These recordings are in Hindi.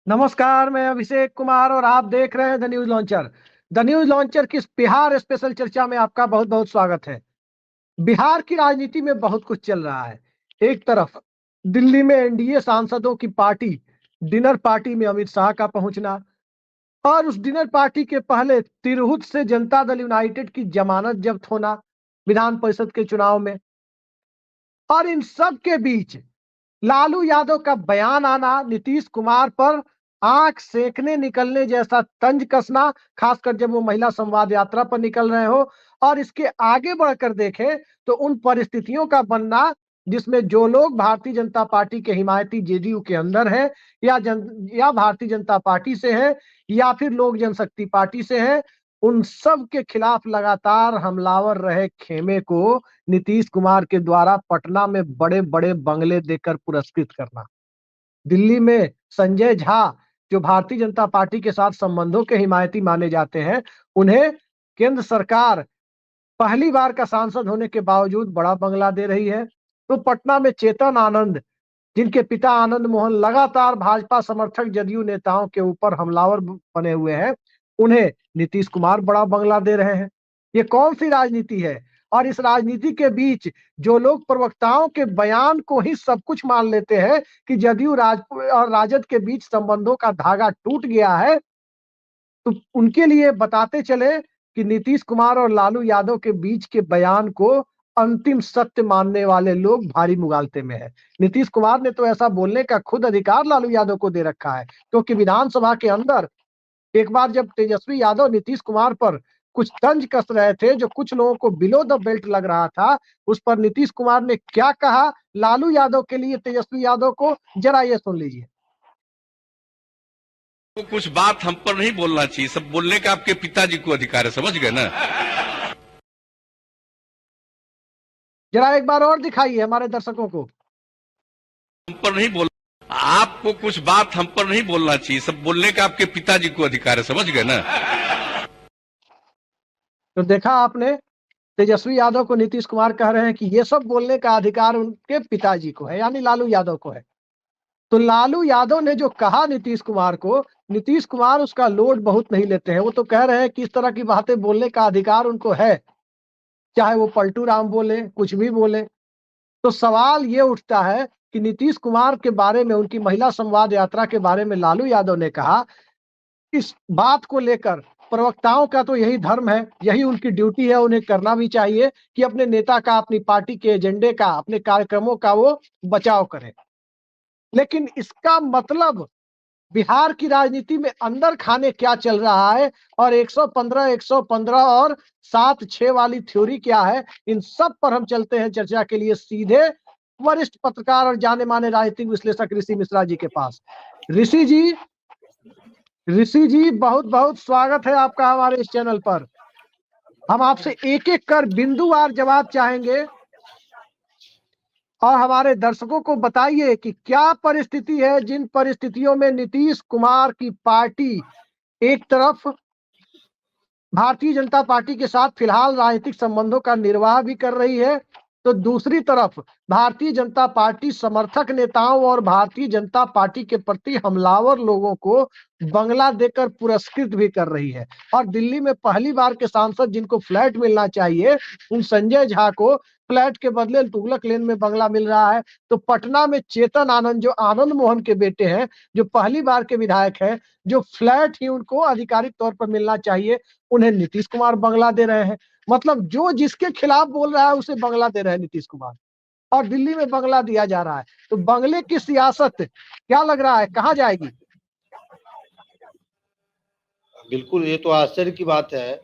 नमस्कार, मैं अभिषेक कुमार और आप देख रहे हैं the news launcher. The news launcher की इस बिहार स्पेशल चर्चा में आपका बहुत बहुत स्वागत है। बिहार की राजनीति में बहुत कुछ चल रहा है। एक तरफ दिल्ली में एनडीए सांसदों की पार्टी डिनर पार्टी में अमित शाह का पहुंचना और उस डिनर पार्टी के पहले तिरहुत से जनता दल यूनाइटेड की जमानत जब्त होना विधान परिषद के चुनाव में, और इन सब के बीच लालू यादव का बयान आना, नीतीश कुमार पर आंख सेकने निकलने जैसा तंज कसना, खासकर जब वो महिला संवाद यात्रा पर निकल रहे हो, और इसके आगे बढ़कर देखें तो उन परिस्थितियों का बनना जिसमें जो लोग भारतीय जनता पार्टी के हिमायती जेडीयू के अंदर है या भारतीय जनता पार्टी से है या फिर लोक जनशक्ति पार्टी से है, उन सब के खिलाफ लगातार हमलावर रहे खेमे को नीतीश कुमार के द्वारा पटना में बड़े बड़े बंगले देकर पुरस्कृत करना। दिल्ली में संजय झा, जो भारतीय जनता पार्टी के साथ संबंधों के हिमायती माने जाते हैं, उन्हें केंद्र सरकार पहली बार का सांसद होने के बावजूद बड़ा बंगला दे रही है। तो पटना में चेतन आनंद, जिनके पिता आनंद मोहन लगातार भाजपा समर्थक जदयू नेताओं के ऊपर हमलावर बने हुए हैं, उन्हें नीतीश कुमार बड़ा बंगला दे रहे हैं। ये कौन सी राजनीति है? और इस राजनीति के बीच जो लोग प्रवक्ताओं के बयान को ही सब कुछ मान लेते हैं कि जदयू और राजद के बीच संबंधों का धागा टूट गया है, तो उनके लिए बताते चले कि नीतीश कुमार और लालू यादव के बीच के बयान को अंतिम सत्य मानने वाले लोग भारी मुगालते में है। नीतीश कुमार ने तो ऐसा बोलने का खुद अधिकार लालू यादव को दे रखा है, क्योंकि विधानसभा के अंदर एक बार जब तेजस्वी यादव नीतीश कुमार पर कुछ तंज कस रहे थे, जो कुछ लोगों को बिलो द बेल्ट लग रहा था, उस पर नीतीश कुमार ने क्या कहा लालू यादव के लिए तेजस्वी यादव को, जरा ये सुन लीजिए। तो कुछ बात हम पर नहीं बोलना चाहिए, सब बोलने का आपके पिताजी को अधिकार है, समझ गए ना। जरा एक बार और दिखाइए हमारे दर्शकों को। हम पर नहीं बोल आपको कुछ बात हम पर नहीं बोलना चाहिए, सब बोलने का आपके पिताजी को अधिकार है, समझ गए ना। तो देखा आपने, तेजस्वी यादव को नीतीश कुमार कह रहे हैं कि ये सब बोलने का अधिकार उनके पिताजी को है, यानी लालू यादव को है। तो लालू यादव ने जो कहा नीतीश कुमार को, नीतीश कुमार उसका लोड बहुत नहीं लेते हैं। वो तो कह रहे हैं कि इस तरह की बातें बोलने का अधिकार उनको है, चाहे वो पलटू राम बोले, कुछ भी बोले। तो सवाल ये उठता है कि नीतीश कुमार के बारे में, उनकी महिला संवाद यात्रा के बारे में लालू यादव ने कहा, इस बात को लेकर प्रवक्ताओं का तो यही धर्म है, यही उनकी ड्यूटी है, उन्हें करना भी चाहिए कि अपने नेता का, अपनी पार्टी के एजेंडे का, अपने कार्यक्रमों का वो बचाव करें। लेकिन इसका मतलब बिहार की राजनीति में अंदर खाने क्या चल रहा है, और 115 और 7-6 वाली थ्योरी क्या है, इन सब पर हम चलते हैं चर्चा के लिए सीधे वरिष्ठ पत्रकार और जाने माने राजनीतिक विश्लेषक ऋषि मिश्रा जी के पास। ऋषि जी, बहुत बहुत स्वागत है आपका हमारे इस चैनल पर। हम आपसे एक एक कर बिंदुवार जवाब चाहेंगे, और हमारे दर्शकों को बताइए कि क्या परिस्थिति है, जिन परिस्थितियों में नीतीश कुमार की पार्टी एक तरफ भारतीय जनता पार्टी के साथ फिलहाल राजनीतिक संबंधों का निर्वाह भी कर रही है, तो दूसरी तरफ भारतीय जनता पार्टी समर्थक नेताओं और भारतीय जनता पार्टी के प्रति हमलावर लोगों को बंगला देकर पुरस्कृत भी कर रही है। और दिल्ली में पहली बार के सांसद जिनको फ्लैट मिलना चाहिए, उन संजय झा को फ्लैट के बदले तुगलक लेन में बंगला मिल रहा है। तो पटना में चेतन आनंद, जो आनंद मोहन के बेटे हैं, जो पहली बार के विधायक हैं, जो फ्लैट ही उनको आधिकारिक तौर पर मिलना चाहिए, उन्हें नीतीश कुमार बंगला दे रहे हैं। मतलब जो जिसके खिलाफ बोल रहा है उसे बंगला दे रहे हैं नीतीश कुमार, और दिल्ली में बंगला दिया जा रहा है। तो बंगले की सियासत क्या लग रहा है, कहां जाएगी? बिल्कुल, ये तो आश्चर्य की बात है।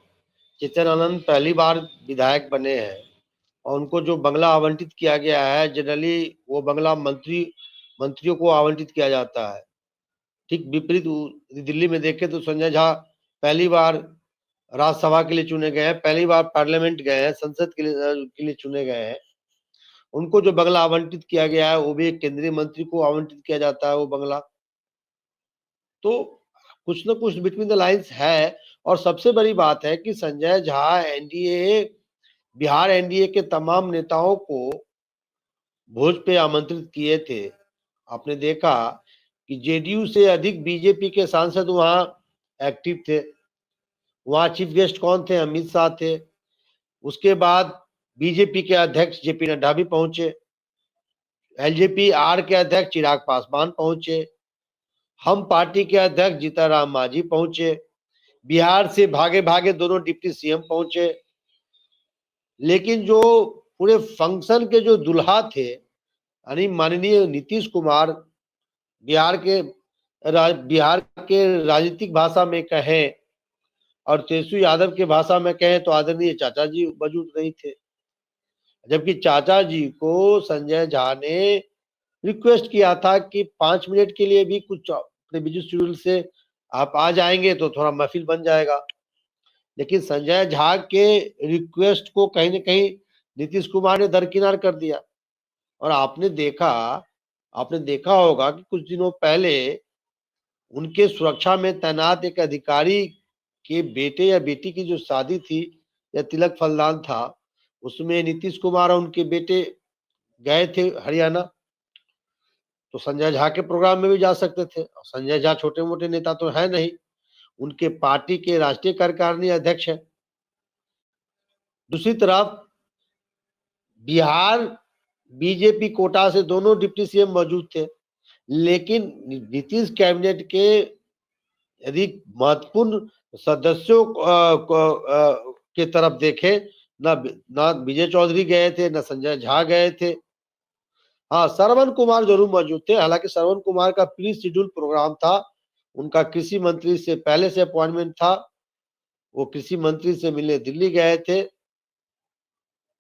चेतन आनंद पहली बार विधायक बने हैं और उनको जो बंगला आवंटित किया गया है, जनरली वो बंगला मंत्रियों को आवंटित किया जाता है। ठीक विपरीत दिल्ली में देखें तो संजय झा पहली बार राज्यसभा के लिए चुने गए हैं, पहली बार पार्लियामेंट गए हैं, संसद के लिए चुने गए हैं। उनको जो बंगला आवंटित किया गया है वो भी एक केंद्रीय मंत्री को आवंटित किया जाता है वो बंगला। तो कुछ न कुछ बिटवीन द लाइंस है। और सबसे बड़ी बात है कि संजय झा बिहार एनडीए के तमाम नेताओं को भोज पे आमंत्रित किए थे। आपने देखा कि जेडीयू से अधिक बीजेपी के सांसद वहां एक्टिव थे। वहां चीफ गेस्ट कौन थे? अमित शाह थे। उसके बाद बीजेपी के अध्यक्ष जेपी नड्डा भी पहुंचे, एलजेपी आर के अध्यक्ष चिराग पासवान पहुंचे, हम पार्टी के अध्यक्ष जीतनराम मांझी पहुंचे, बिहार से भागे भागे दोनों डिप्टी सीएम पहुंचे। लेकिन जो पूरे फंक्शन के जो दुल्हा थे यानी माननीय नीतीश कुमार, बिहार के राजनीतिक भाषा में कहें और तेजस्वी यादव के भाषा में कहें तो आदरणीय चाचा जी मौजूद नहीं थे। जबकि चाचा जी को संजय झा ने रिक्वेस्ट किया था कि 5 मिनट के लिए भी कुछ अपने बिजी शेड्यूल से आप आ जाएंगे तो थोड़ा महफिल बन जाएगा। लेकिन संजय झा के रिक्वेस्ट को कहीं न कहीं नीतीश कुमार ने दरकिनार कर दिया। और आपने देखा होगा कि कुछ दिनों पहले उनके सुरक्षा में तैनात एक अधिकारी के बेटे या बेटी की जो शादी थी या तिलक फलदान था, उसमें नीतीश कुमार और उनके बेटे गए थे हरियाणा। तो संजय झा के प्रोग्राम में भी जा सकते थे। संजय झा छोटे मोटे नेता तो है नहीं, उनके पार्टी के राष्ट्रीय कार्यकारिणी अध्यक्ष है। दूसरी तरफ बिहार बीजेपी कोटा से दोनों डिप्टी सीएम मौजूद थे, लेकिन नीतीश कैबिनेट के यदि महत्वपूर्ण सदस्यों के तरफ देखें, ना विजय चौधरी गए थे, ना संजय झा गए थे। हाँ, श्रवण कुमार जरूर मौजूद थे। हालांकि श्रवण कुमार का प्री शेड्यूल प्रोग्राम था, उनका कृषि मंत्री से पहले से अपॉइंटमेंट था। वो कृषि मंत्री से मिलने दिल्ली गए थे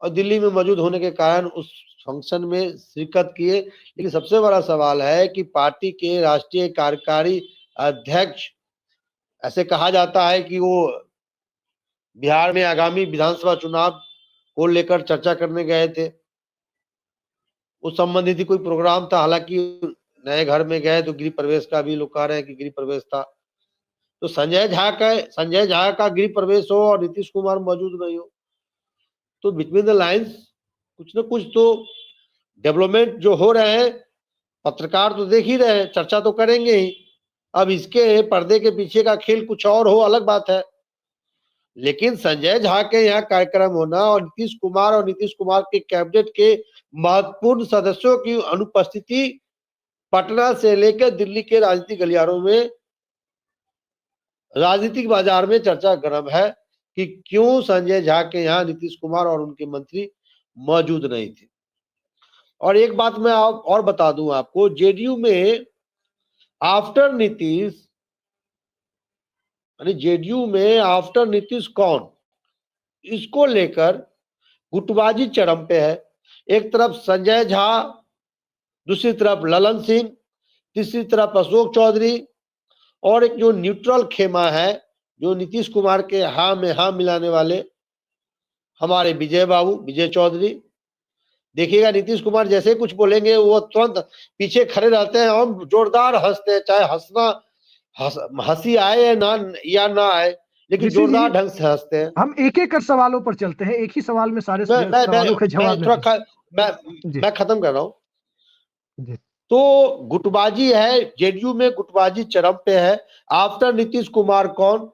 और दिल्ली में मौजूद होने के कारण उस फंक्शन में शिरकत किए। लेकिन सबसे बड़ा सवाल है कि पार्टी के राष्ट्रीय कार्यकारी अध्यक्ष, ऐसे कहा जाता है कि वो बिहार में आगामी विधानसभा चुनाव को लेकर चर्चा करने गए थे, उस संबंधित ही कोई प्रोग्राम था। हालांकि नए घर में गए तो गृह प्रवेश का भी लोग कह रहे हैं कि गृह प्रवेश था। तो संजय झा का गृह प्रवेश हो और नीतीश कुमार मौजूद नहीं हो, तो बिटवीन द लाइंस कुछ न कुछ तो डेवलपमेंट जो हो रहे हैं पत्रकार तो देख ही रहे हैं, चर्चा तो करेंगे ही। अब इसके पर्दे के पीछे का खेल कुछ और हो अलग बात है। लेकिन संजय झा के यहाँ कार्यक्रम होना और नीतीश कुमार के कैबिनेट के महत्वपूर्ण सदस्यों की अनुपस्थिति पटना से लेकर दिल्ली के राजनीतिक गलियारों में, राजनीतिक बाजार में चर्चा गर्म है कि क्यों संजय झा के यहाँ नीतीश कुमार और उनके मंत्री मौजूद नहीं थे। और एक बात मैं और बता दूं आपको, जेडीयू में आफ्टर नीतीश कौन, इसको लेकर गुटबाजी चरम पे है। एक तरफ संजय झा, दूसरी तरफ ललन सिंह, तीसरी तरफ अशोक चौधरी, और एक जो न्यूट्रल खेमा है जो नीतीश कुमार के हाँ में हाँ मिलाने वाले हमारे विजय चौधरी। देखिएगा नीतीश कुमार जैसे कुछ बोलेंगे वो तुरंत पीछे खड़े रहते हैं और जोरदार हंसते हैं, चाहे हंसी आए या ना आए, लेकिन जोरदार ढंग से हंसते हैं। हम एक एक कर सवालों पर चलते हैं, एक ही सवाल में सारे सवालों के जवाब मैं खत्म कर रहा हूं। तो गुटबाजी है, जेडीयू में गुटबाजी चरम पे है। आफ्टर नीतीश कुमार कौन,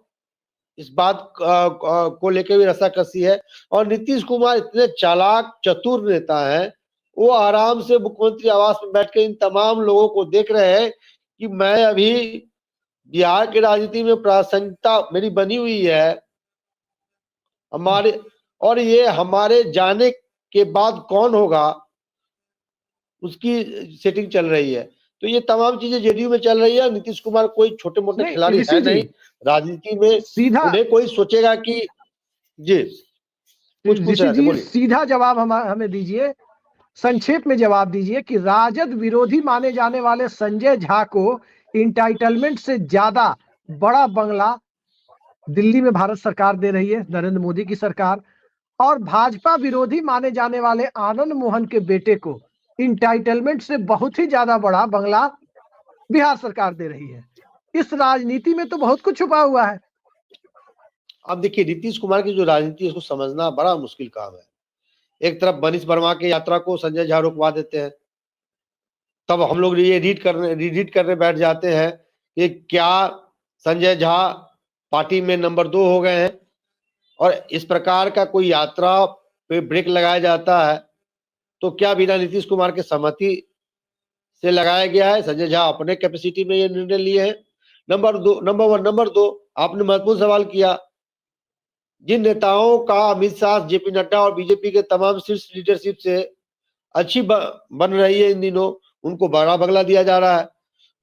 इस बात को लेकर भी रस्साकसी है। और नीतीश कुमार इतने चालाक चतुर नेता हैं, वो आराम से मुख्यमंत्री आवास में बैठ के इन तमाम लोगों को देख रहे हैं कि मैं अभी बिहार की राजनीति में प्रासंगिकता मेरी बनी हुई है हमारे, और ये हमारे जाने के बाद कौन होगा उसकी सेटिंग चल रही है। तो ये तमाम चीजें जेडीयू में चल रही है। नीतीश कुमार कोई छोटे मोटे खिलाड़ी है नहीं राजनीति में, सीधा उन्हें कोई सोचेगा कि जी कुछ सीधा जवाब हमें दीजिए, संक्षेप में जवाब दीजिए कि राजद विरोधी माने जाने वाले संजय झा को इंटाइटलमेंट से ज्यादा बड़ा बंगला दिल्ली में भारत सरकार दे रही है, नरेंद्र मोदी की सरकार, और भाजपा विरोधी माने जाने वाले आनंद मोहन के बेटे को इंटाइटलमेंट से बहुत ही ज्यादा बड़ा बंगला बिहार सरकार दे रही है। इस राजनीति में तो बहुत कुछ छुपा हुआ है। अब देखिए नीतीश कुमार की जो राजनीति है उसको समझना बड़ा मुश्किल काम है। एक तरफ मनीष वर्मा की यात्रा को संजय झा रुकवा देते हैं, तब हम लोग ये रीड करने बैठ जाते हैं कि क्या संजय झा पार्टी में नंबर 2 हो गए हैं। और इस प्रकार का कोई यात्रा पे ब्रेक लगाया जाता है तो क्या बिना नीतीश कुमार के सहमति से लगाया गया है? संजय झा अपने कैपेसिटी में ये निर्णय लिए हैं। नंबर 2 आपने महत्वपूर्ण सवाल किया। जिन नेताओं का अमित शाह, जेपी नड्डा और बीजेपी के तमाम शीर्ष लीडरशिप से अच्छी बन रही है इन दिनों, उनको बड़ा बंगला दिया जा रहा है।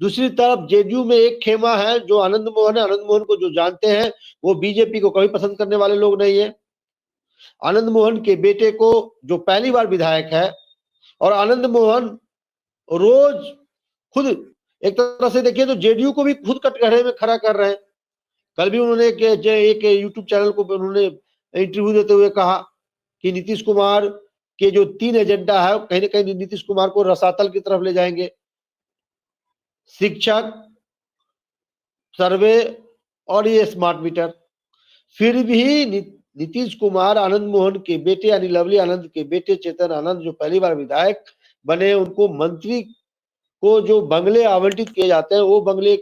दूसरी तरफ जेडीयू में एक खेमा है जो आनंद मोहन है। आनंद मोहन को जो जानते हैं वो बीजेपी को कभी पसंद करने वाले लोग नहीं है। आनंद मोहन के बेटे को जो पहली बार विधायक है, और आनंद मोहन रोज खुद एक तरह से देखिए तो जेडीयू को भी खुद कटघरे में खड़ा कर रहे हैं। कल भी उन्होंने एक यूट्यूब चैनल को उन्होंने इंटरव्यू देते हुए कहा कि नीतीश कुमार के जो 3 एजेंडा है कहीं ना कहीं नीतीश कुमार को रसातल की तरफ ले जाएंगे। शिक्षक, सर्वे और ये स्मार्ट मीटर। फिर भी नीतीश कुमार आनंद मोहन के बेटे यानी लवली आनंद के बेटे चेतन आनंद जो पहली बार विधायक बने, उनको मंत्री को जो बंगले आवंटित किए जाते हैं वो बंगले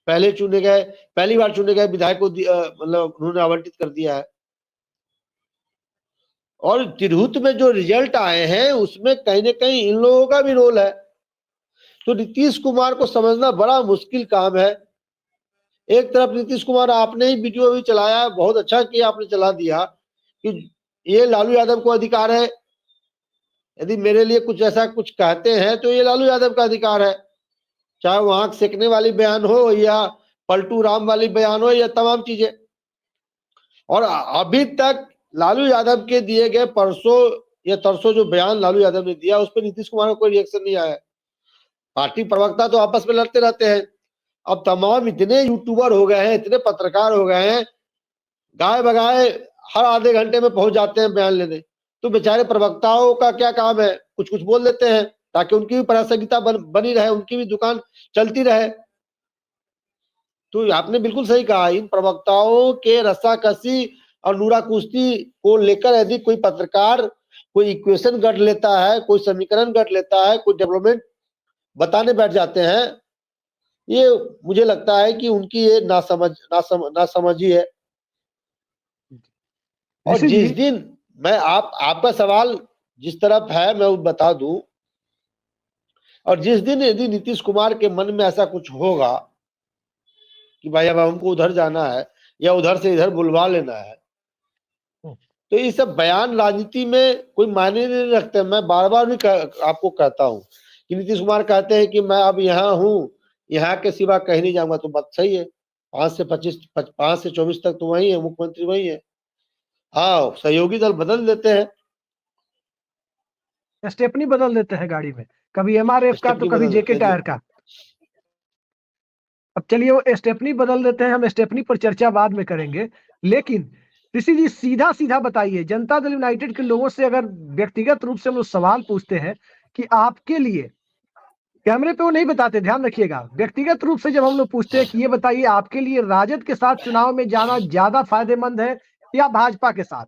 पहली बार चुने गए विधायक को मतलब उन्होंने आवंटित कर दिया है। और तिरहुत में जो रिजल्ट आए हैं उसमें कहीं ना कहीं इन लोगों का भी रोल है। तो नीतीश कुमार को समझना बड़ा मुश्किल काम है। एक तरफ नीतीश कुमार, आपने ही वीडियो भी चलाया, बहुत अच्छा किया आपने चला दिया कि ये लालू यादव को अधिकार है, यदि मेरे लिए कुछ ऐसा कुछ कहते हैं तो ये लालू यादव का अधिकार है, चाहे वो आंख सेकने वाली बयान हो या पलटू राम वाली बयान हो या तमाम चीजें। और अभी तक लालू यादव के दिए गए परसों या तरसों जो बयान लालू यादव ने दिया उस पर नीतीश कुमार का कोई रिएक्शन नहीं आया। पार्टी प्रवक्ता तो आपस में लड़ते रहते हैं। अब तमाम इतने यूट्यूबर हो गए हैं, इतने पत्रकार हो गए हैं, गाय बगाए हर आधे घंटे में पहुंच जाते हैं बयान लेने। तो बेचारे प्रवक्ताओं का क्या काम है, कुछ कुछ बोल देते हैं ताकि उनकी भी प्रासंगिकता बनी रहे, उनकी भी दुकान चलती रहे। तो आपने बिल्कुल सही कहा, इन प्रवक्ताओं के रस्साकसी और नूरा कुश्ती को लेकर यदि कोई पत्रकार कोई इक्वेशन गढ़ लेता है, कोई समीकरण गढ़ लेता है, कोई डेवलपमेंट बताने बैठ जाते हैं, ये मुझे लगता है कि उनकी ये नासमझ ही है। और जिस दिन मैं आपका सवाल जिस तरफ है मैं वो बता दूं, और जिस दिन यदि नीतीश कुमार के मन में ऐसा कुछ होगा कि भाई अब हमको उधर जाना है या उधर से इधर बुलवा लेना है, तो ये सब बयान राजनीति में कोई मायने नहीं रखते। मैं बार बार भी आपको कहता हूं कि नीतीश कुमार कहते हैं कि मैं अब यहाँ हूँ, यहाँ के सिवा कहीं नहीं जाऊंगा, तो बात सही है। 5 से 24 तक तो वही है, मुख्यमंत्री वही है। हाँ, सहयोगी दल बदल देते हैं, स्टेपनी बदल देते हैं गाड़ी में, कभी एमआरएफ का तो कभी जेके टायर का। अब चलिए वो स्टेपनी बदल देते हैं, हम स्टेपनी पर चर्चा बाद में करेंगे। लेकिन ऋषि जी सीधा सीधा बताइए, जनता दल यूनाइटेड के लोगों से अगर व्यक्तिगत रूप से हम लोग सवाल पूछते हैं कि आपके लिए, कैमरे पे वो नहीं बताते, ध्यान रखिएगा, व्यक्तिगत रूप से जब हम लोग पूछते हैं कि ये बताइए आपके लिए राजद के साथ चुनाव में जाना ज्यादा फायदेमंद है या भाजपा के साथ,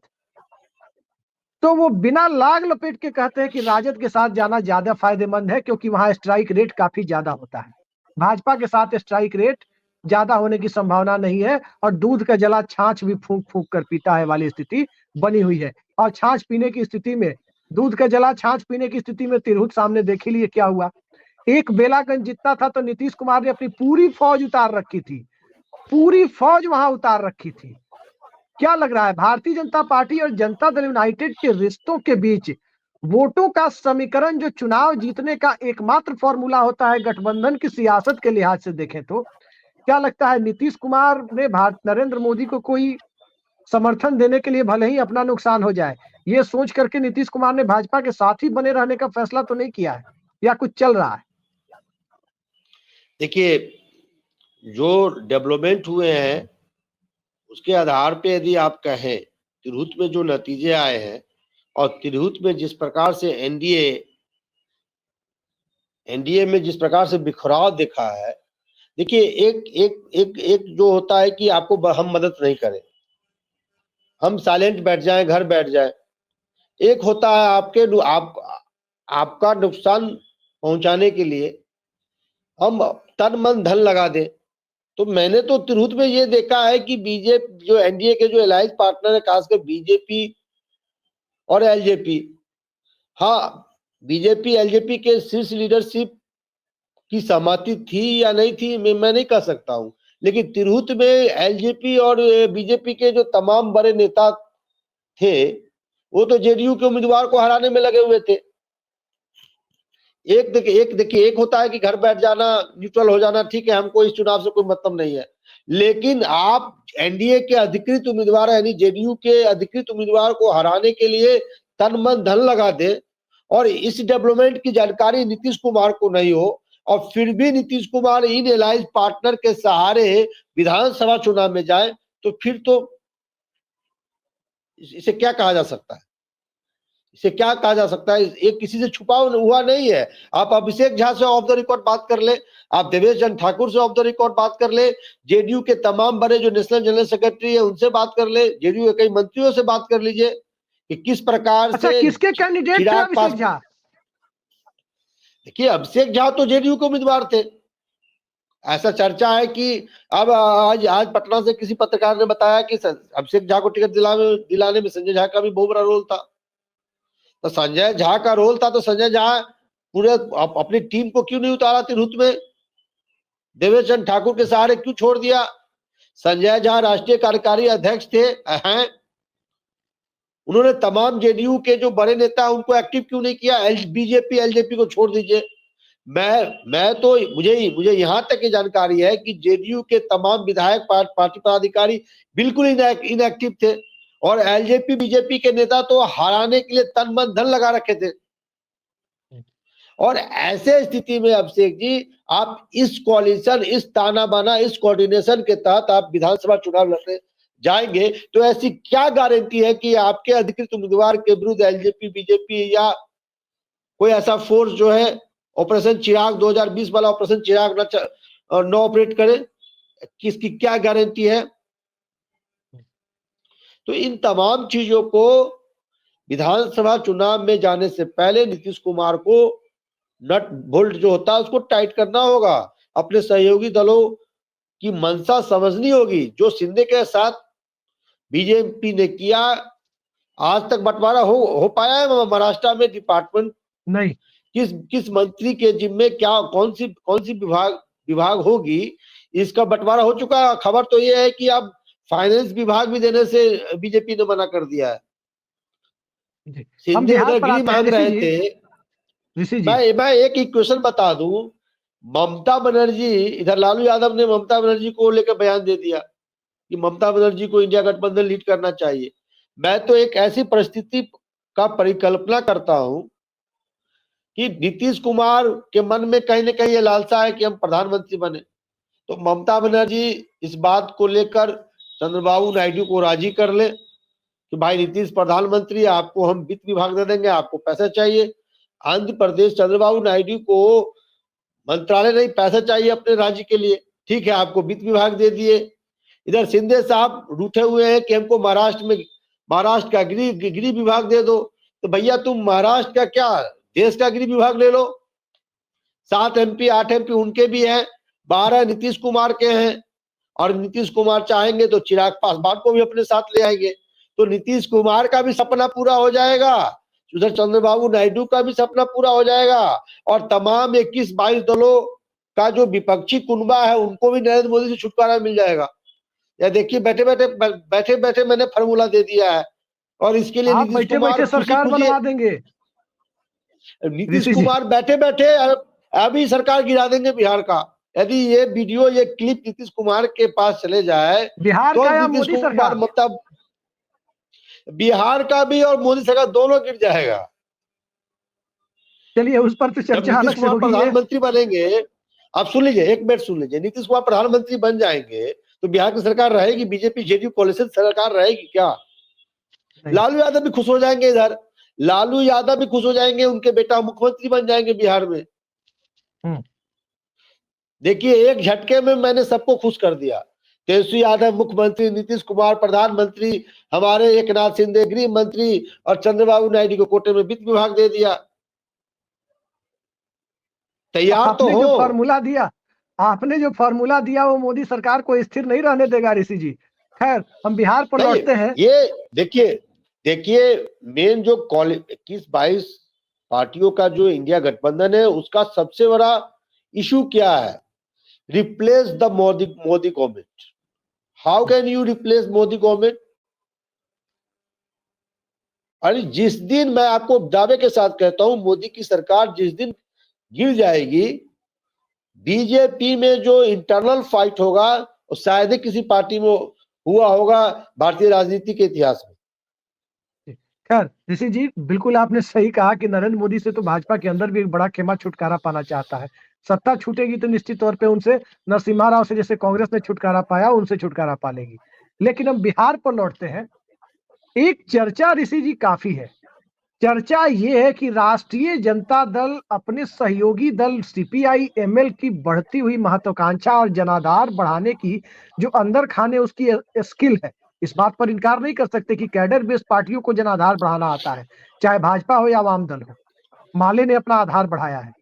तो वो बिना लाग लपेट के कहते हैं कि राजद के साथ जाना ज्यादा फायदेमंद है क्योंकि वहां स्ट्राइक रेट काफी ज्यादा होता है। भाजपा के साथ स्ट्राइक रेट ज्यादा होने की संभावना नहीं है और दूध का जला छाछ भी फूंक फूंक कर पीता है वाली स्थिति बनी हुई है। और छाछ पीने की स्थिति में, दूध का जला छाछ पीने की स्थिति में तिरहुत सामने देखे लिए क्या हुआ। एक बेलागंज जितना था तो नीतीश कुमार ने अपनी पूरी फौज उतार रखी थी, पूरी फौज वहां उतार रखी थी। क्या लग रहा है भारतीय जनता पार्टी और जनता दल यूनाइटेड के रिश्तों के बीच वोटों का समीकरण जो चुनाव जीतने का एकमात्र फॉर्मूला होता है गठबंधन की सियासत के लिहाज से देखें तो क्या लगता है नीतीश कुमार ने नरेंद्र मोदी को कोई समर्थन देने के लिए भले ही अपना नुकसान हो जाए, ये सोच करके नीतीश कुमार ने भाजपा के साथ ही बने रहने का फैसला तो नहीं किया है, या कुछ चल रहा है? देखिए, जो डेवलपमेंट हुए हैं उसके आधार पे यदि आप कहें, तिरहुत में जो नतीजे आए हैं और तिरहुत में जिस प्रकार से एनडीए में जिस प्रकार से बिखराव देखा है, देखिए एक एक एक एक जो होता है कि आपको हम मदद नहीं करें, हम साइलेंट बैठ जाएं, घर बैठ जाएं। एक होता है आपका नुकसान पहुंचाने के लिए हम तन मन धन लगा दें। तो मैंने तो तिरहुत में ये देखा है कि बीजेपी जो एनडीए के जो अलायंस पार्टनर है, खासकर बीजेपी और एलजेपी, हाँ बीजेपी एलजेपी के शीर्ष लीडरशिप की सहमति थी या नहीं थी मैं नहीं कह सकता हूं, लेकिन तिरहुत में एलजेपी और बीजेपी के जो तमाम बड़े नेता थे वो तो जेडीयू के उम्मीदवार को हराने में लगे हुए थे। एक होता है कि घर बैठ जाना, न्यूट्रल हो जाना, ठीक है हमको इस चुनाव से कोई मतलब नहीं है, लेकिन आप एनडीए के अधिकृत उम्मीदवार यानी जेडीयू के अधिकृत उम्मीदवार को हराने के लिए तन मन धन लगा दे और इस डेवलपमेंट की जानकारी नीतीश कुमार को नहीं हो और फिर भी नीतीश कुमार इन अलायंस पार्टनर के सहारे विधानसभा चुनाव में जाए, तो फिर तो इसे क्या कहा जा सकता है? इसे क्या कहा जा सकता है? ये किसी से छुपा हुआ नहीं है। आप अभिषेक झा से ऑफ द रिकॉर्ड बात कर ले, आप देवेश चंद्र ठाकुर से ऑफ द रिकॉर्ड बात कर ले, जेडीयू के तमाम बड़े जो नेशनल जनरल सेक्रेटरी है उनसे बात कर ले, जेडीयू के कई मंत्रियों से बात कर लीजिए कि किस प्रकार अच्छा, से किसके कैंडिडेट थे चिराग अभिषेक झा? देखिए अभिषेक झा तो जेडीयू के उम्मीदवार थे। ऐसा चर्चा है कि अब आज पटना से किसी पत्रकार ने बताया कि अभिषेक झा को टिकट दिलाने में संजय झा का भी बहुत बड़ा रोल था। तो संजय झा का रोल था तो संजय झा पूरे अपनी टीम को क्यों नहीं उतारा तिरहुत में? देवेश चंद्र ठाकुर के सहारे क्यों छोड़ दिया? संजय झा राष्ट्रीय कार्यकारी अध्यक्ष थे हैं, उन्होंने तमाम जेडीयू के जो बड़े नेता उनको एक्टिव क्यों नहीं किया? बीजेपी एलजेपी को छोड़ दीजिए। मैं तो मुझे यहां तक की जानकारी है कि जेडीयू के तमाम विधायक पार्टी पदाधिकारी बिल्कुल इनएक्टिव थे और एलजेपी बीजेपी के नेता तो हराने के लिए तन मन धन लगा रखे थे। और ऐसे स्थिति में अभिषेक जी आप इस कोalition, इस ताना बाना, इस कोऑर्डिनेशन के तहत आप विधानसभा चुनाव लड़ने जाएंगे तो ऐसी क्या गारंटी है कि आपके अधिकृत उम्मीदवार के विरुद्ध एलजेपी बीजेपी या कोई ऐसा फोर्स जो है ऑपरेशन चिराग 2020 वाला ऑपरेशन चिराग न ऑपरेट करे? किसकी क्या गारंटी है? तो इन तमाम चीजों को विधानसभा चुनाव में जाने से पहले नीतीश कुमार को नट बोल्ट जो होता है उसको टाइट करना होगा, अपने सहयोगी दलों की मंशा समझनी होगी। जो शिंदे के साथ बीजेपी ने किया, आज तक बंटवारा हो पाया है महाराष्ट्र में? डिपार्टमेंट नहीं, किस मंत्री के जिम्मे क्या कौन सी विभाग होगी, इसका बंटवारा हो चुका है। खबर तो ये है कि अब फाइनेंस विभाग भी देने से बीजेपी ने मना कर दिया है। शिंदे उधर गिरी मांग रहे थे। मैं एक इक्वेशन बता दूं, ममता बनर्जी, इधर लालू यादव ने ममता बनर्जी को लेकर बयान दे दिया कि ममता बनर्जी को इंडिया गठबंधन लीड करना चाहिए। मैं तो एक ऐसी परिस्थिति का परिकल्पना करता हूं कि नीतीश कुमार के मन में कहीं ना कहीं ये लालसा है कि हम प्रधानमंत्री बने, तो ममता बनर्जी इस बात को लेकर चंद्रबाबू नायडू को राजी कर ले कि भाई नीतीश प्रधानमंत्री, आपको हम वित्त विभाग दे देंगे, आपको पैसा चाहिए। आंध्र प्रदेश चंद्रबाबू नायडू को मंत्रालय नहीं, पैसा चाहिए अपने राज्य के लिए, ठीक है आपको वित्त विभाग दे दिए। इधर शिंदे साहब रूठे हुए हैं कि हमको महाराष्ट्र का गृह विभाग दे दो। तो भैया तुम महाराष्ट्र का क्या देश का गृह विभाग ले लो, 7 MP 8 MP उनके भी हैं, 12 नीतीश कुमार के हैं, और नीतीश कुमार चाहेंगे तो चिराग पासवान को भी अपने साथ ले आएंगे, तो नीतीश कुमार का भी सपना पूरा हो जाएगा, उधर चंद्रबाबू नायडू का भी सपना पूरा हो जाएगा, और तमाम 21-22 दलों का जो विपक्षी कुनबा है उनको भी नरेंद्र मोदी से छुटकारा मिल जाएगा। या देखिए बैठे बैठे मैंने फॉर्मूला दे दिया है, और इसके लिए नीतीश कुमार सरकार बनवा देंगे। नीतीश कुमार बैठे बैठे अभी सरकार गिरा देंगे बिहार का। यदि ये वीडियो, ये क्लिप नीतीश कुमार के पास चले जाए, बिहार तो का या नीतीश मोदी कुमार मतलब बिहार का भी और मोदी सरकार दोनों गिर जाएगा। चलिए उस पर तो चर्चा अलग से होगी। प्रधानमंत्री बनेंगे, आप सुन लीजिए, एक मिनट सुन लीजिए, नीतीश कुमार प्रधानमंत्री बन जाएंगे तो बिहार की सरकार रहेगी, बीजेपी जेडीयू कोalition सरकार रहेगी क्या? लालू यादव भी खुश हो जाएंगे, इधर लालू यादव भी खुश हो जाएंगे, उनके बेटा मुख्यमंत्री बन जाएंगे बिहार में। देखिए एक झटके में मैंने सबको खुश कर दिया। तेजस्वी यादव मुख्यमंत्री, नीतीश कुमार प्रधानमंत्री, हमारे एकनाथ शिंदे गृह मंत्री, और चंद्रबाबू नायडू को कोटे में वित्त विभाग दे दिया। तैयार तो आपने हो। जो फॉर्मूला दिया आपने जो फॉर्मूला दिया वो मोदी सरकार को स्थिर नहीं रहने देगा ऋषि जी। खैर, हम बिहार पर नहीं, लौटते हैं। ये देखिए देखिए मेन जो 21-22 पार्टियों का जो इंडिया गठबंधन है, उसका सबसे बड़ा इशू क्या है? Replace the Modi Modi government. How can you replace Modi government? अरे जिस दिन, मैं आपको दावे के साथ कहता हूं, मोदी की सरकार जिस दिन गिर जाएगी, बीजेपी में जो इंटरनल फाइट होगा वो शायद ही किसी पार्टी में हुआ होगा भारतीय राजनीति के इतिहास में। खैर ऋषि जी, बिल्कुल आपने सही कहा कि नरेंद्र मोदी से तो भाजपा के अंदर भी एक बड़ा खेमा छुटकारा पाना चाहता है। सत्ता छूटेगी तो निश्चित तौर पे उनसे, नरसिम्हा राव से जैसे कांग्रेस ने छुटकारा पाया, उनसे छुटकारा पा लेगी। लेकिन हम बिहार पर लौटते हैं। एक चर्चा ऋषि जी काफी है। चर्चा ये है कि राष्ट्रीय जनता दल अपने सहयोगी दल सीपीआई एमएल की बढ़ती हुई महत्वाकांक्षा और जनाधार बढ़ाने की जो अंदर खाने उसकी स्किल है, इस बात पर इनकार नहीं कर सकते कि कैडर बेस्ड पार्टियों को जनाधार बढ़ाना आता है, चाहे भाजपा हो या वाम दल हो। माले ने अपना आधार बढ़ाया है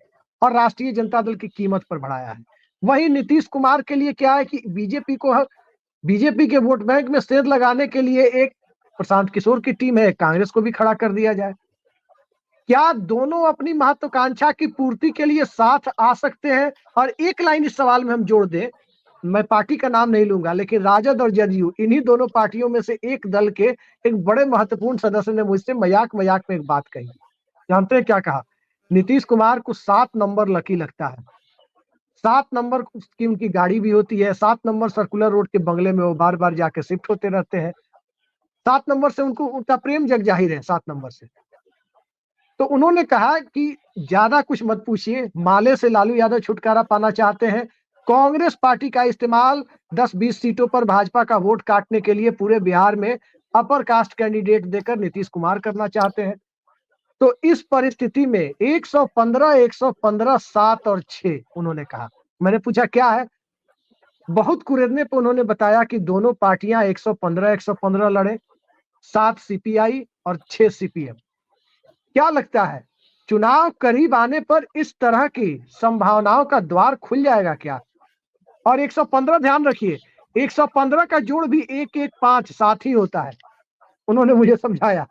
और राष्ट्रीय जनता दल की कीमत पर बढ़ाया है। वहीं नीतीश कुमार के लिए क्या है कि बीजेपी के वोट बैंक में सेंध लगाने के लिए एक प्रशांत किशोर की टीम है, कांग्रेस को भी खड़ा कर दिया जाए। क्या दोनों अपनी महत्वाकांक्षा की पूर्ति के लिए साथ आ सकते हैं? और एक लाइन इस सवाल में हम जोड़ दें, मैं पार्टी का नाम नहीं लूंगा, लेकिन राजद और जदयू, इन्हीं दोनों पार्टियों में से एक दल के एक बड़े महत्वपूर्ण सदस्य ने मुझसे मजाक मजाक में एक बात कही। जानते हैं क्या कहा? नीतीश कुमार को 7 नंबर लकी लगता है। 7 नंबर की उनकी गाड़ी भी होती है, 7 नंबर सर्कुलर रोड के बंगले में वो बार बार जाके शिफ्ट होते रहते हैं। 7 नंबर से उनको उनका प्रेम जग जाहिर है 7 नंबर से। तो उन्होंने कहा कि ज्यादा कुछ मत पूछिए, माले से लालू यादव छुटकारा पाना चाहते हैं। कांग्रेस पार्टी का इस्तेमाल 10-20 सीटों पर भाजपा का वोट काटने के लिए पूरे बिहार में अपर कास्ट कैंडिडेट देकर नीतीश कुमार करना चाहते हैं। तो इस परिस्थिति में 115, 7 और 6 उन्होंने कहा। मैंने पूछा क्या है? बहुत कुरेदने पर उन्होंने बताया कि दोनों पार्टियां 115 लड़े, 7 सीपीआई और 6 सीपीएम। क्या लगता है, चुनाव करीब आने पर इस तरह की संभावनाओं का द्वार खुल जाएगा क्या? और 115 ध्यान रखिए, 115 का जोड़ भी 1-1-5 साथ ही होता है, उन्होंने मुझे समझाया।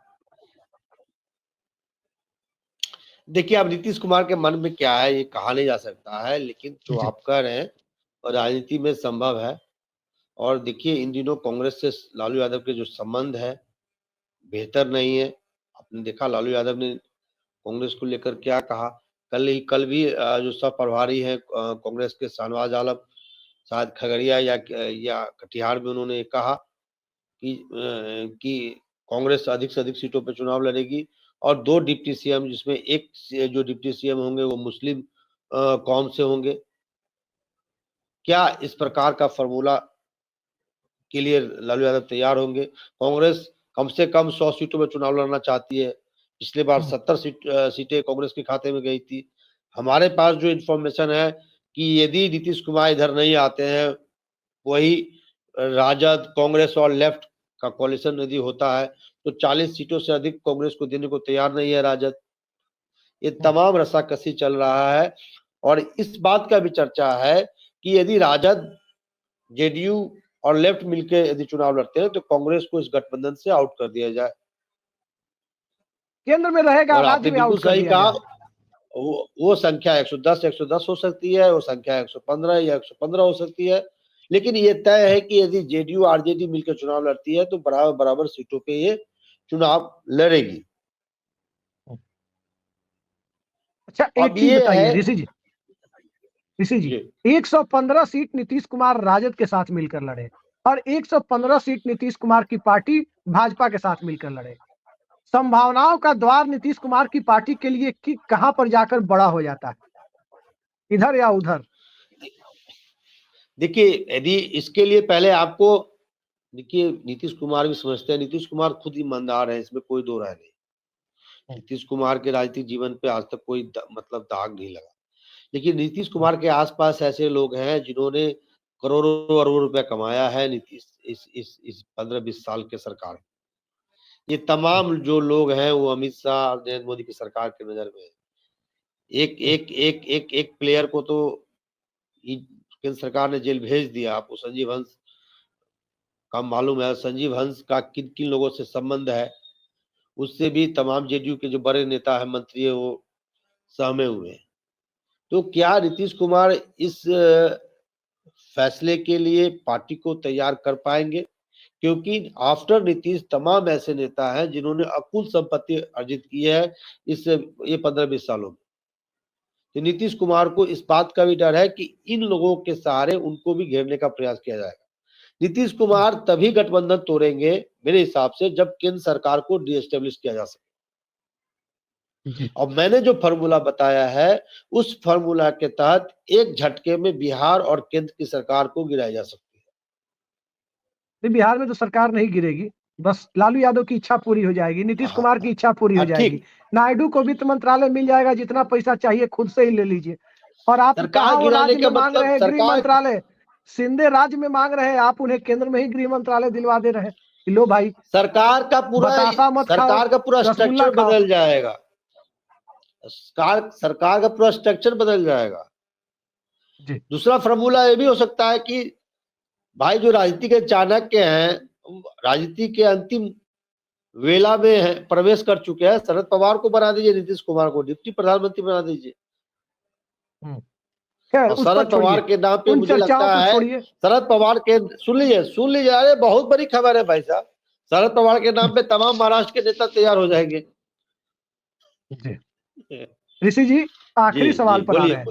देखिए, अब नीतीश कुमार के मन में क्या है ये कहा नहीं जा सकता है, लेकिन जो जी आप कह रहे हैं और राजनीति में संभव है। और देखिए, इन दिनों कांग्रेस से लालू यादव के जो संबंध है बेहतर नहीं है। आपने देखा लालू यादव ने कांग्रेस को लेकर क्या कहा। कल भी जो सब प्रभारी है कांग्रेस के, शाहनवाज आलम, शायद खगड़िया या कटिहार में, उन्होंने कहा कि कांग्रेस अधिक से अधिक सीटों पर चुनाव लड़ेगी और 2 डिप्टी सीएम, जिसमें एक जो डिप्टी सीएम होंगे वो मुस्लिम कौम से होंगे। क्या इस प्रकार का फॉर्मूला के लिए लालू यादव तैयार होंगे? कांग्रेस कम से कम 100 सीटों में चुनाव लड़ना चाहती है। पिछले बार 70 सीटें कांग्रेस के खाते में गई थी। हमारे पास जो इंफॉर्मेशन है कि यदि नीतीश कुमार इधर नहीं आते हैं, वही राजद, कांग्रेस और लेफ्ट का कोalition यदि होता है, तो 40 सीटों से अधिक कांग्रेस को देने को तैयार नहीं है राजद। ये तमाम रस्साकसी चल रहा है और इस बात का भी चर्चा है कि यदि राजद, जेडीयू और लेफ्ट मिलकर यदि चुनाव लड़ते हैं तो कांग्रेस को इस गठबंधन से आउट कर दिया जाए। केंद्र में रहेगा, और राज्य आपने में बिल्कुल आउट कर सही दिया कहा, जाए। वो संख्या 110 हो सकती है, वो संख्या 115 या 115 हो सकती है, लेकिन ये तय है कि यदि जेडीयू आरजेडी मिलकर चुनाव लड़ती है तो बराबर बराबर सीटों पे ये चुनाव लड़ेगी। अच्छा, एक अब चीज ये बताइए है ऋषि जी, जी 115 सीट नीतीश कुमार राजद के साथ मिलकर लड़े और 115 सीट नीतीश कुमार की पार्टी भाजपा के साथ मिलकर लड़े। संभावनाओं का द्वार नीतीश कुमार की पार्टी के लिए कि कहां पर जाकर बड़ा हो जाता है, इधर या उधर? देखिए, यदि इसके लिए पहले आपको, देखिए नीतीश कुमार भी समझते हैं, नीतीश कुमार खुद ईमानदार है, इसमें कोई दो राय नहीं। नीतीश कुमार के राजनीतिक जीवन पे आज तक कोई मतलब दाग नहीं लगा, लेकिन नीतीश कुमार के आसपास ऐसे लोग हैं जिन्होंने करोड़ों अरबों रुपया कमाया है नीतीश इस 15-20 साल के सरकार में। ये तमाम जो लोग हैं वो अमित शाह और नरेंद्र मोदी की सरकार की नजर में है। एक एक एक एक एक प्लेयर को तो केंद्र सरकार ने जेल भेज दिया। आपको संजीव हंस का मालूम है, संजीव हंस का किन किन लोगों से संबंध है, उससे भी तमाम जेडीयू के जो बड़े नेता है, मंत्री है, वो सहमे हुए हैं। तो क्या नीतीश कुमार इस फैसले के लिए पार्टी को तैयार कर पाएंगे? क्योंकि आफ्टर नीतीश तमाम ऐसे नेता हैं जिन्होंने अकुल संपत्ति अर्जित की है ये 15-20 सालों में। तो नीतीश कुमार को इस बात का भी डर है कि इन लोगों के सहारे उनको भी घेरने का प्रयास किया जाएगा। नीतीश कुमार तभी गठबंधन तोड़ेंगे मेरे हिसाब से जब केंद्र सरकार को डिस्टेब्लिश किया जा सके। और मैंने जो फार्मूला बताया है उस फार्मूला के तहत एक झटके में बिहार और केंद्र की सरकार को गिराया जा सकती है। बिहार में तो सरकार नहीं गिरेगी, बस लालू यादव की इच्छा पूरी हो जाएगी, नीतीश कुमार की इच्छा पूरी हो जाएगी। नायडू को वित्त मंत्रालय मिल जाएगा, जितना पैसा चाहिए खुद से ही ले लीजिए। और आप कहाँ वो राज्य में मांग रहे हैं गृह मंत्रालय, शिंदे राज्य में मांग रहे हैं, आप उन्हें केंद्र में ही गृह मंत्रालय दिलवा दे रहे हैं। लो भाई, सरकार का पूरा स्ट्रक्चर बदल जाएगा। सरकार का पूरा स्ट्रक्चर बदल जाएगा। दूसरा फार्मूला ये भी हो सकता है कि भाई जो राजनीति के चाणक्य हैं, राजनीति के अंतिम वेला में है, प्रवेश कर चुके हैं, शरद पवार को बना दीजिए, नीतीश कुमार को डिप्टी प्रधानमंत्री बना दीजिए। और शरद पवार के नाम पे मुझे लगता है शरद पवार के सुन लीजिए, अरे बहुत बड़ी खबर है भाई साहब, शरद पवार के नाम पे तमाम महाराष्ट्र के नेता तैयार हो जाएंगे। ऋषि जी, आखिरी सवाल पर आ रहे हैं।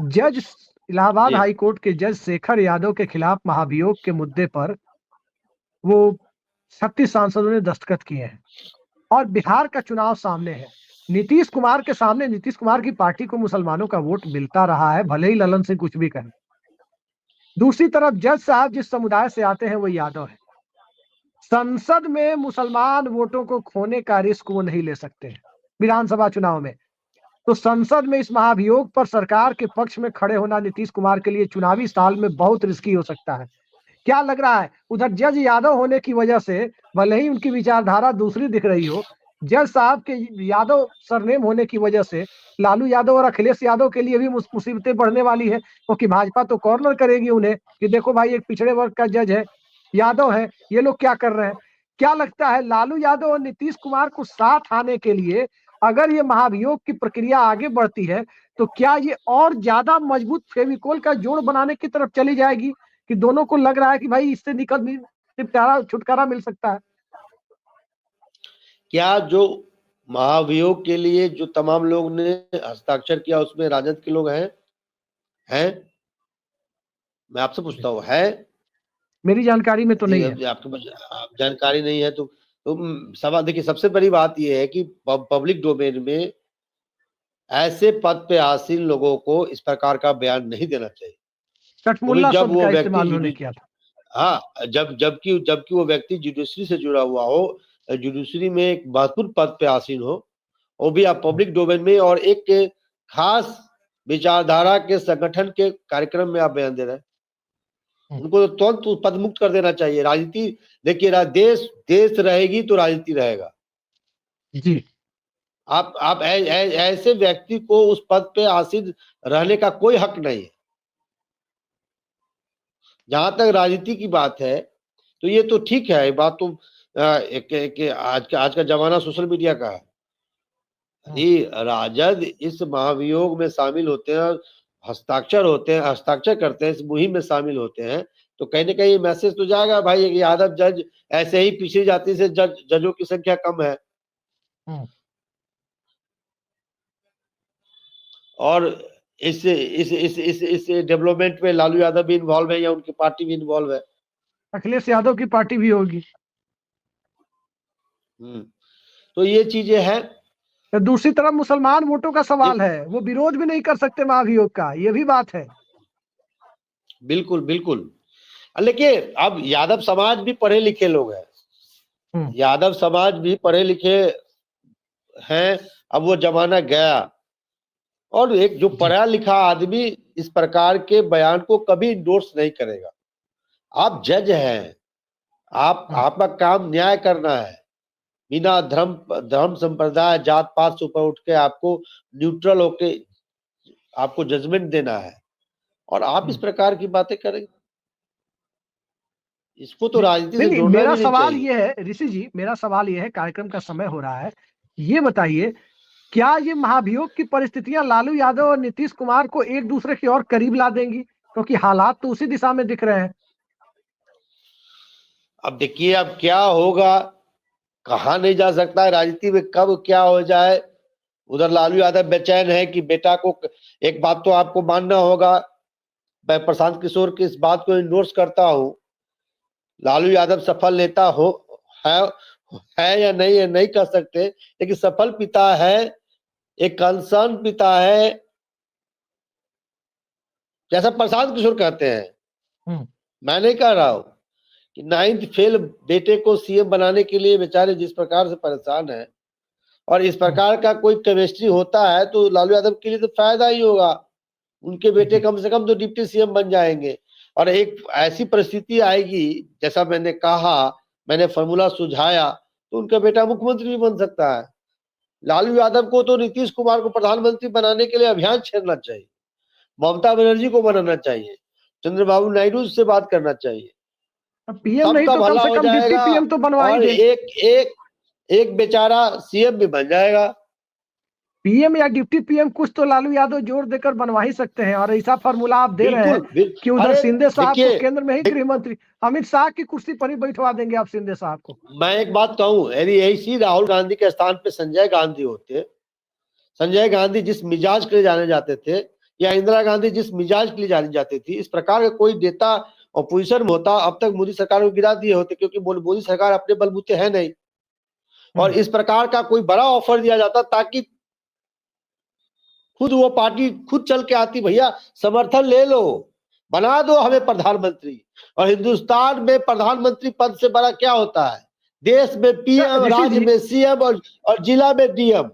जज इलाहाबाद हाई कोर्ट के जज शेखर यादव के खिलाफ महाभियोग के मुद्दे पर वो 36 सांसदों ने दस्तखत किए हैं और बिहार का चुनाव सामने है। नीतीश कुमार के सामने, नीतीश कुमार की पार्टी को मुसलमानों का वोट मिलता रहा है, भले ही ललन सिंह कुछ भी कहें। दूसरी तरफ जज साहब जिस समुदाय से आते हैं वो यादव है। संसद में मुसलमान वोटों को खोने का रिस्क वो नहीं ले सकते हैं विधानसभा चुनाव में। तो संसद में इस महाभियोग पर सरकार के पक्ष में खड़े होना नीतीश कुमार के लिए चुनावी साल में बहुत रिस्की हो सकता है। क्या लग रहा है? उधर जज यादव होने की वजह से भले ही उनकी विचारधारा दूसरी दिख रही हो, जज साहब के यादव सरनेम होने की वजह से लालू यादव और अखिलेश यादव के लिए भी मुसीबतें बढ़ने वाली है, क्योंकि भाजपा तो कॉर्नर करेगी उन्हें कि देखो भाई, एक पिछड़े वर्ग का जज है, यादव है, ये लोग क्या कर रहे हैं। क्या लगता है लालू यादव और नीतीश कुमार को साथ आने के लिए अगर ये महाभियोग की प्रक्रिया आगे बढ़ती है तो क्या ये और ज्यादा मजबूत फेविकोल का जोड़ बनाने की तरफ चली जाएगी कि दोनों को लग रहा है कि भाई इससे छुटकारा मिल सकता है? क्या जो महाभियोग के लिए जो तमाम लोग ने हस्ताक्षर किया उसमें राजद के लोग हैं? मैं आपसे पूछता हूँ, है? मेरी जानकारी में तो नहीं है। आपके जानकारी नहीं है तो सवाल देखिए, सबसे बड़ी बात यह है कि पब्लिक डोमेन में ऐसे पद पे हासिल लोगों को इस प्रकार का बयान नहीं देना चाहिए। जब वो व्यक्ति हाँ, जबकि वो व्यक्ति जुडिशरी से जुड़ा हुआ हो, जुडिशरी में एक महत्वपूर्ण पद पे हासिल हो, वो भी आप पब्लिक डोमेन में और एक खास विचारधारा के संगठन के कार्यक्रम में आप बयान दे रहे हैं, उनको तो तुरंत पद मुक्त कर देना चाहिए। राजनीति देखिए, देश रहेगी तो राजनीति रहेगा जी। आप ऐसे व्यक्ति को उस पद पे आसीन रहने का कोई हक नहीं है। जहां तक राजनीति की बात है तो ये तो ठीक है, बात तो आज का जमाना सोशल मीडिया का है। राजद इस महाभियोग में शामिल होते हैं, हस्ताक्षर करते हैं, इस मुहिम में शामिल होते हैं, तो कहीं ना कहीं मैसेज तो जाएगा भाई कि यादव जज ऐसे ही पिछड़ी जाति से जजों की संख्या कम है और इस डेवलपमेंट में लालू यादव भी इन्वॉल्व है या उनकी पार्टी भी इन्वॉल्व है, अखिलेश यादव की पार्टी भी होगी। तो ये चीजें हैं। तो दूसरी तरफ मुसलमान वोटों का सवाल है, वो विरोध भी नहीं कर सकते महाभियोग का, ये भी बात है। बिल्कुल बिल्कुल। लेकिन अब यादव समाज भी पढ़े लिखे लोग हैं, यादव समाज भी पढ़े लिखे हैं। अब वो जमाना गया और एक जो पढ़ा लिखा आदमी इस प्रकार के बयान को कभी इंडोर्स नहीं करेगा। आप जज हैं, आपका काम न्याय करना है, बिना धर्म संप्रदाय जात पात से ऊपर उठ के आपको न्यूट्रल होके आपको जजमेंट देना है, और आप इस प्रकार की बातें करेंगे, इसको तो राजनीति से नहीं, जोड़ना मेरा भी नहीं सवाल चाहिए। ये है ऋषि जी, मेरा सवाल ये है, कार्यक्रम का समय हो रहा है, ये बताइए क्या ये महाभियोग की परिस्थितियां लालू यादव और नीतीश कुमार को एक दूसरे की और करीब ला देंगी, क्योंकि हालात तो उसी दिशा में दिख रहे हैं। अब देखिए अब क्या होगा, कहा नहीं जा सकता है राजनीति में, कब क्या हो जाए। उधर लालू यादव बेचैन है कि बेटा को, एक बात तो आपको मानना होगा, मैं प्रशांत किशोर की इस बात को इंडोर्स करता हूं, लालू यादव सफल नेता है, है या नहीं कह सकते, लेकिन सफल पिता है, एक कंसर्न पिता है, जैसा प्रशांत किशोर कहते हैं। मैं नहीं कह रहा हूं कि 9th फेल बेटे को सीएम बनाने के लिए बेचारे जिस प्रकार से परेशान है, और इस प्रकार का कोई केमिस्ट्री होता है तो लालू यादव के लिए तो फायदा ही होगा, उनके बेटे कम से कम तो डिप्टी सीएम बन जाएंगे। और एक ऐसी परिस्थिति आएगी, जैसा मैंने कहा, मैंने फॉर्मूला सुझाया, तो उनका बेटा मुख्यमंत्री भी बन सकता है। लालू यादव को तो नीतीश कुमार को प्रधानमंत्री बनाने के लिए अभियान छेड़ना चाहिए, ममता बनर्जी को बनाना चाहिए, चंद्रबाबू नायडू से बात करना चाहिए, पीएम नहीं सबका तो कम भला से हो कम डिप्टी जाएगा, पीएम तो बनवा ही और दे। एक बेचारा सीएम भी बन जाएगा। पीएम या डिप्टी पीएम कुछ तो लालू यादव जोर देकर बनवा ही सकते हैं, और ऐसा फॉर्मूला आप दे रहे हैं कि उधर अरे शिंदे साहब को देखिए, केंद्र में ही गृह मंत्री, अमित शाह की कुर्सी पर ही बैठवा देंगे आप शिंदे साहब को। मैं एक बात कहूं, यदि ऐसी राहुल गांधी के स्थान पे संजय गांधी होते, संजय गांधी जिस मिजाज के लिए जाने जाते थे, या इंदिरा गांधी जिस मिजाज के लिए जानी जाती थी, इस प्रकार का कोई नेता ऑपोजिशन में होता, अब तक मोदी सरकार को गिरा दिए होते, क्योंकि मोदी सरकार अपने बलबूते है नहीं। और इस प्रकार का कोई बड़ा ऑफर दिया जाता, ताकि खुद वो पार्टी खुद चल के आती, भैया समर्थन ले लो, बना दो हमें प्रधानमंत्री। और हिंदुस्तान में प्रधानमंत्री पद से बड़ा क्या होता है, देश में पीएम, राज्य में सीएम, और जिला में डीएम,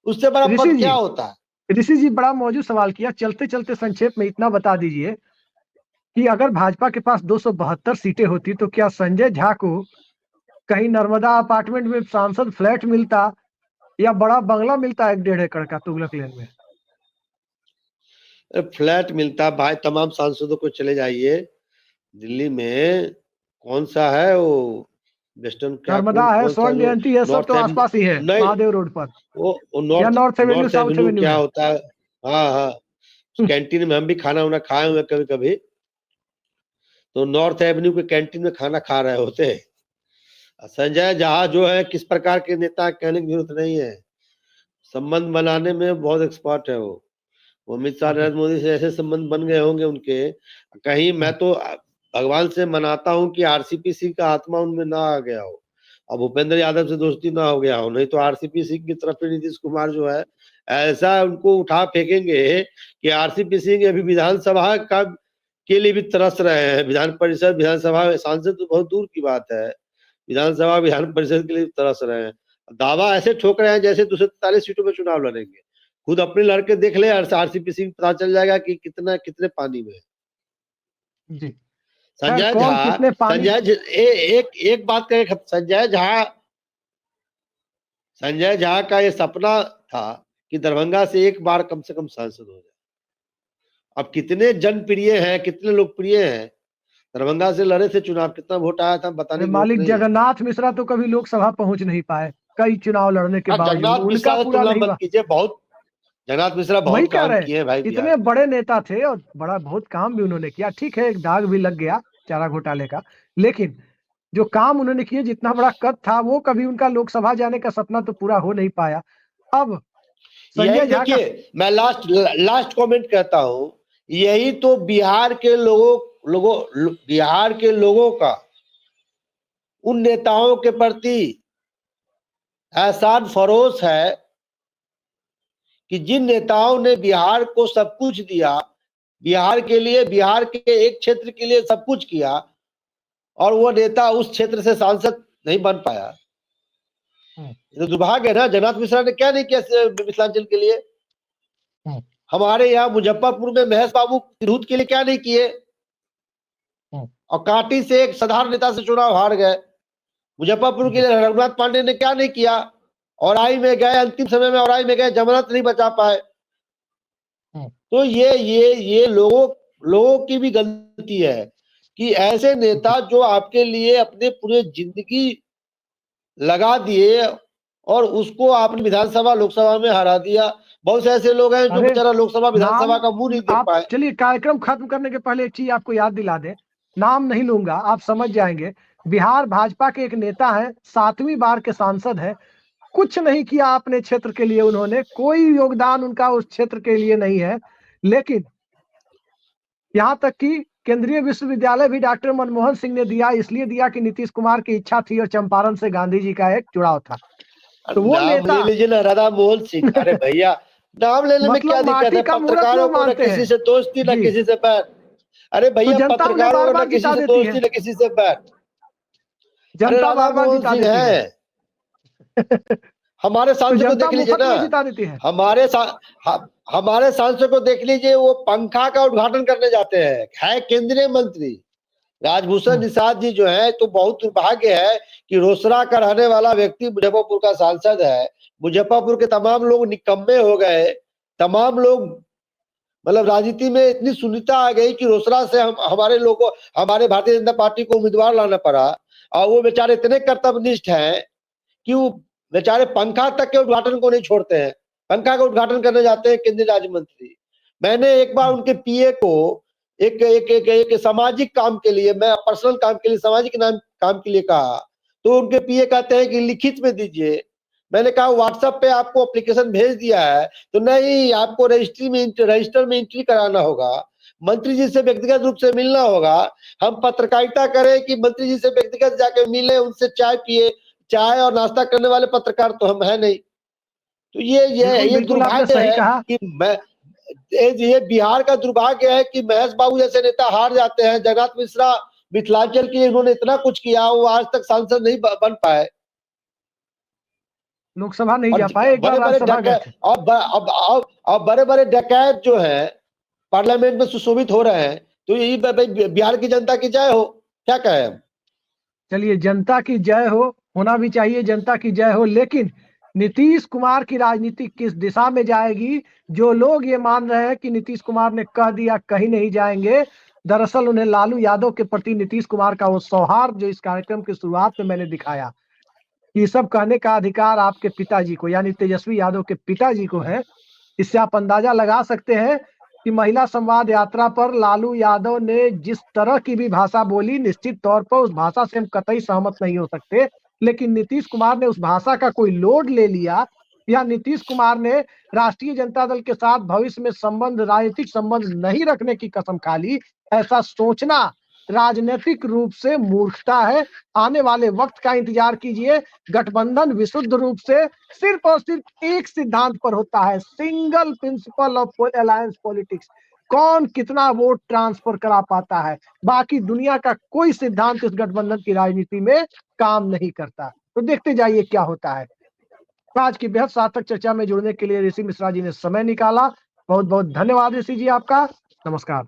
उससे बड़ा पद क्या होता है। ऋषि जी बड़ा मौजूद सवाल किया, चलते चलते संक्षेप में इतना बता दीजिए कि अगर भाजपा के पास 272 सीटें होती तो क्या संजय झा को कहीं नर्मदा अपार्टमेंट में सांसद फ्लैट मिलता, या बड़ा बंगला मिलता 1.5 एकड़ का तुगलक लेन में? फ्लैट मिलता भाई, तमाम सांसदों को चले जाइए दिल्ली में, कौन सा है वो वेस्टर्न, क्या नर्मदा है, कौन सा स्वर्ण जो जयंती है, सब तो आसपास ही है, नहीं, महादेव रोड पर, वो या north Avenue, north south Avenue Avenue क्या है। होता है। हाँ हाँ, कैंटीन में हम भी खाना वाना खाए हुए कभी कभी, तो नॉर्थ एवेन्यू के कैंटीन में खाना खा रहे होते हैं। संजय झा जो है किस प्रकार के नेता, कहने की जरूरत नहीं है, संबंध बनाने में बहुत एक्सपर्ट है वो अमित शाह नरेंद्र मोदी से ऐसे संबंध बन गए होंगे उनके, कहीं मैं तो भगवान से मनाता हूं कि आरसीपी सिंह का आत्मा उनमें ना आ गया हो, अब भूपेंद्र यादव से दोस्ती ना हो गया हो, नहीं तो आरसीपी सिंह की तरफ नीतीश कुमार जो है ऐसा उनको उठा फेंकेंगे कि आरसीपी सिंह अभी विधानसभा का के लिए भी तरस रहे हैं, विधान परिषद विधानसभा सांसद तो बहुत दूर की बात है, विधानसभा विधान परिषद के लिए तरस रहे हैं। दावा ऐसे ठोक रहे हैं जैसे 243 सीटों में चुनाव लड़ेंगे, खुद अपने लड़के देख ले, आरसीपी सिंह पता चल जाएगा कि कितने पानी में है। जी संजय कौन झा, कितने पानी। एक बात कहे, संजय झा का ये सपना था कि दरभंगा से एक बार कम से कम सांसद हो जाए। अब कितने जनप्रिय हैं, कितने लोकप्रिय हैं, दरभंगा से लड़े थे चुनाव, कितना वोट आया था बताने की जरूरत मालिक नहीं है। जगन्नाथ मिश्रा तो कभी लोकसभा पहुंच नहीं पाए, कई चुनाव लड़ने के बावजूद जगन्नाथ उनका मिश्रा से पूरा तुलना नहीं मत हुआ। कीजिए, बहुत जगन्नाथ मिश्रा वही बहुत कह काम रहे किए हैं भाई हैं, बिहार इतने में। बड़े नेता थे और बड़ा बहुत काम भी उन्होंने किया, ठीक है एक दाग भी लग गया चारा घोटाले का, लेकिन जो काम उन्होंने किए, जितना बड़ा कद था, वो कभी उनका लोकसभा जाने का सपना तो पूरा हो नहीं पाया। अब यही संजय झा का देखिए, मैं लास्ट कमेंट कहता हूं, यही तो बिहार के बिहार के लोगों का उन नेताओं के प्रति एहसान फरोश है कि जिन नेताओं ने बिहार को सब कुछ दिया, बिहार के लिए, बिहार के एक क्षेत्र के लिए सब कुछ किया, और वो नेता उस क्षेत्र से सांसद नहीं बन पाया। तो दुर्भाग्य है ना, जगन्नाथ मिश्रा ने क्या नहीं किया मिथिलांचल के लिए, हमारे यहाँ मुजफ्फरपुर में महेश बाबू तिरहुत के लिए क्या नहीं किए, और कांटी से एक साधारण नेता से चुनाव हार गए। मुजफ्फरपुर के लिए रघुनाथ पांडे ने क्या नहीं किया, औराई में गए, अंतिम समय में औराई में गए, जमानत नहीं बचा पाए। तो ये लोगों की भी गलती है कि ऐसे नेता जो आपके लिए अपने पूरे जिंदगी लगा दिए और उसको आपने विधानसभा लोकसभा में हरा दिया। बहुत से ऐसे लोग हैं जो अरे बेचारा लोकसभा विधानसभा नाम, का मुंह नहीं देख आप पाए। चलिए कार्यक्रम खत्म करने के पहले एक चीज आपको याद दिला दें, नाम नहीं लूंगा, आप समझ जाएंगे। बिहार भाजपा के एक नेता हैं, 7वीं बार के सांसद हैं, कुछ नहीं किया अपने क्षेत्र के लिए, उन्होंने कोई योगदान उनका उस क्षेत्र के लिए नहीं है, लेकिन यहाँ तक कि केंद्रीय विश्वविद्यालय भी डॉक्टर मनमोहन सिंह ने दिया, इसलिए दिया कि नीतीश कुमार की इच्छा थी और चंपारण से गांधी जी का एक जुड़ाव था। तो वो नाम नेता ले लीजिए ना, राधा मोहन सिंह। अरे भैया, नाम लेने में क्या मतलब दिक्कत माटी है? का मूर्त पत्रकारों लोग को न मानते किसी हैं से दोस्ती न जी। किसी से बैर। अरे तो भैया, जनता उन्हें पत्रकारों बार को न बार किसी जिता से देती है, दोस्ती न किसी से बैर। अरे जनता राधा बार बार मोहन जिता सिंह देती है। है, हमारे तो सांसद को जनता देख लीजिए मुफ्त ना। में जिता देती है। हमारे सांसद को देख लीजिए, वो पंखा का उद्घाटन करने जाते हैं, है केंद्रीय मंत्री राजभूषण निषाद जी जो है। तो बहुत दुर्भाग्य है कि रोसड़ा का रहने वाला व्यक्ति मुजफ्फरपुर का सांसद है। मुजफ्फरपुर के तमाम लोग निकम्मे हो गए, तमाम लोग, मतलब राजनीति में इतनी शून्यता आ गई कि रोसड़ा से हमारे लोगों, हमारे भारतीय जनता पार्टी को उम्मीदवार लाना पड़ा। और वो बेचारे इतने कर्तव्यनिष्ठ हैं कि वो बेचारे पंखा तक के उद्घाटन को नहीं छोड़ते हैं, पंखा का उद्घाटन करने जाते हैं केंद्रीय राज्य मंत्री। मैंने एक बार उनके पीए को एक सामाजिक काम के लिए, मैं पर्सनल काम के लिए, सामाजिक काम के लिए कहा, तो उनके पीए कहते हैं कि लिखित में दीजिए। मैंने कहा व्हाट्सएप पे आपको एप्लीकेशन भेज दिया है। तो नहीं, आपको रजिस्टर में एंट्री कराना होगा, मंत्री जी से व्यक्तिगत रूप से मिलना होगा। हम पत्रकारिता करें कि मंत्री जी से व्यक्तिगत जाके मिले, उनसे चाय पिए? चाय और नाश्ता करने वाले पत्रकार तो हम है नहीं। तो बिल्कुल ये बिल्कुल, आपने दुर्भाग्य सही है कहा। कि मैं, ये बिहार का दुर्भाग्य है कि महेश बाबू जैसे नेता हार जाते हैं। जगन्नाथ मिश्रा मिथिलांचल के लिए उन्होंने इतना कुछ किया, वो आज तक सांसद नहीं बन पाए। लोकसभा नहीं और जा पाए, एक बार बड़े बड़े राज्यसभा गए डकैत, थे। अब बड़े बड़े डकैत जो है पार्लियामेंट में सुशोभित हो रहे हैं। तो ये बिहार की जनता की जय हो, क्या कहें हम। चलिए, जनता की जय हो, होना भी चाहिए, जनता की जय हो, लेकिन नीतीश कुमार की राजनीति किस दिशा में जाएगी? जो लोग ये मान रहे हैं कि नीतीश कुमार ने कह दिया कहीं नहीं जाएंगे, दरअसल उन्हें लालू यादव के प्रति नीतीश कुमार का वो सौहार्द जो इस कार्यक्रम की शुरुआत में मैंने दिखाया, ये सब कहने का अधिकार आपके पिताजी को, यानी तेजस्वी यादव के पिताजी को है। इससे आप अंदाजा लगा सकते हैं कि महिला संवाद यात्रा पर लालू यादव ने जिस तरह की भी भाषा बोली, निश्चित तौर पर उस भाषा से हम कतई सहमत नहीं हो सकते, लेकिन नीतीश कुमार ने उस भाषा का कोई लोड ले लिया, या नीतीश कुमार ने राष्ट्रीय जनता दल के साथ भविष्य में संबंध, राजनीतिक संबंध नहीं रखने की कसम खा ली, ऐसा सोचना राजनीतिक रूप से मूर्खता है। आने वाले वक्त का इंतजार कीजिए। गठबंधन विशुद्ध रूप से सिर्फ और सिर्फ एक सिद्धांत पर होता है, single principle of alliance politics. कौन कितना वोट ट्रांसफर करा पाता है, बाकी दुनिया का कोई सिद्धांत इस गठबंधन की राजनीति में काम नहीं करता। तो देखते जाइए क्या होता है। आज की बेहद सार्थक चर्चा में जुड़ने के लिए ऋषि मिश्रा जी ने समय निकाला, बहुत बहुत धन्यवाद ऋषि जी आपका। नमस्कार।